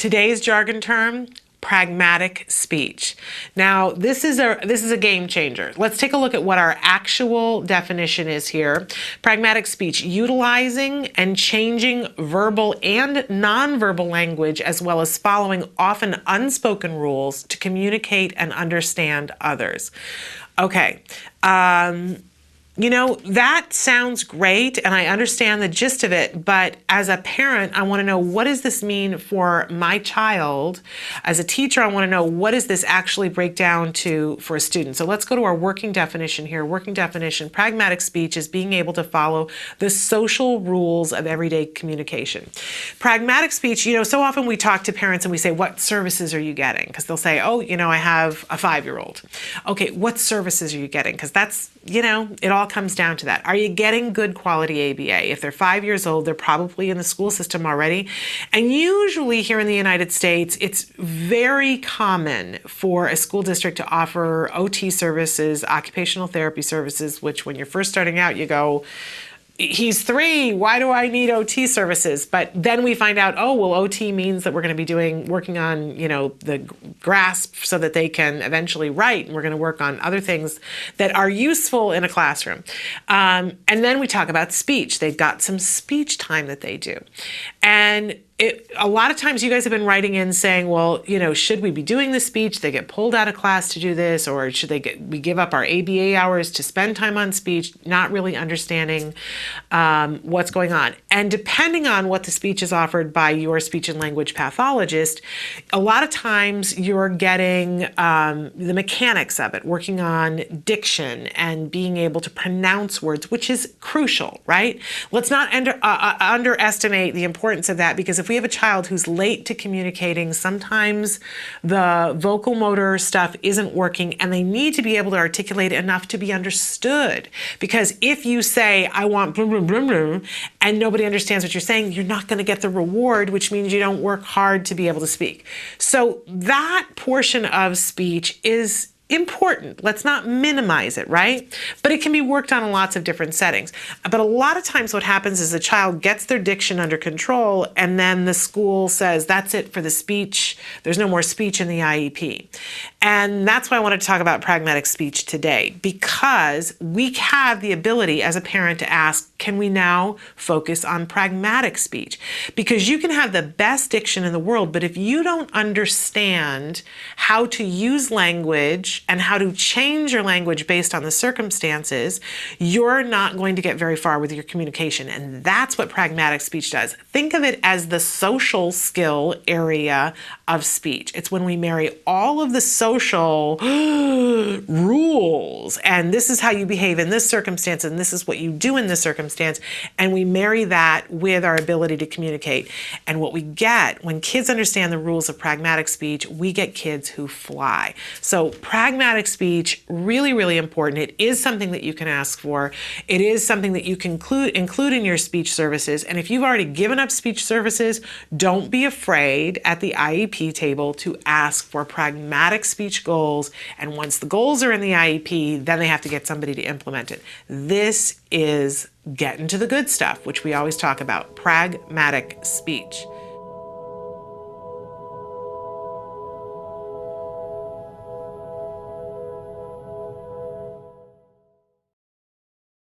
Today's jargon term, pragmatic speech. Now, this is a game changer. Let's take a look at what our actual definition is here. Pragmatic speech, utilizing and changing verbal and nonverbal language, as well as following often unspoken rules to communicate and understand others. Okay. You know, that sounds great, and I understand the gist of it, but as a parent, I want to know, what does this mean for my child? As a teacher, I want to know, what does this actually break down to for a student? So let's go to our working definition here. Working definition, pragmatic speech is being able to follow the social rules of everyday communication. Pragmatic speech, you know, so often we talk to parents and we say, what services are you getting? Because they'll say, oh, you know, I have a 5-year-old. Okay, what services are you getting? Because that's, you know, it all comes down to that. Are you getting good quality ABA? If they're 5 years old, they're probably in the school system already. And usually here in the United States, it's very common for a school district to offer OT services, occupational therapy services, which when you're first starting out, you go, he's 3, why do I need OT services? But then we find out, oh, well, OT means that we're going to be working on, you know, the grasp so that they can eventually write, and we're going to work on other things that are useful in a classroom. And then we talk about speech. They've got some speech time that they do. And a lot of times you guys have been writing in saying, well, you know, should we be doing the speech? They get pulled out of class to do this, or should we give up our ABA hours to spend time on speech, not really understanding what's going on. And depending on what the speech is offered by your speech and language pathologist, a lot of times you're getting the mechanics of it, working on diction and being able to pronounce words, which is crucial, right? Let's not underestimate the importance of that, because if we have a child who's late to communicating, sometimes the vocal motor stuff isn't working, and they need to be able to articulate enough to be understood. Because if you say, I want blah, blah, blah, blah, and nobody understands what you're saying, you're not going to get the reward, which means you don't work hard to be able to speak. So that portion of speech is important. Let's not minimize it, right? But it can be worked on in lots of different settings. But a lot of times what happens is the child gets their diction under control, and then the school says, that's it for the speech. There's no more speech in the IEP. And that's why I wanted to talk about pragmatic speech today, because we have the ability as a parent to ask, can we now focus on pragmatic speech? Because you can have the best diction in the world, but if you don't understand how to use language and how to change your language based on the circumstances, you're not going to get very far with your communication. And that's what pragmatic speech does. Think of it as the social skill area of speech. It's when we marry all of the social rules, and this is how you behave in this circumstance, and this is what you do in this circumstance, and we marry that with our ability to communicate. And what we get when kids understand the rules of pragmatic speech, we get kids who fly. So pragmatic speech, really, really important. It is something that you can ask for. It is something that you can include in your speech services. And if you've already given up speech services, don't be afraid at the IEP table to ask for pragmatic speech goals. And once the goals are in the IEP, then they have to get somebody to implement it. This is getting to the good stuff, which we always talk about, pragmatic speech.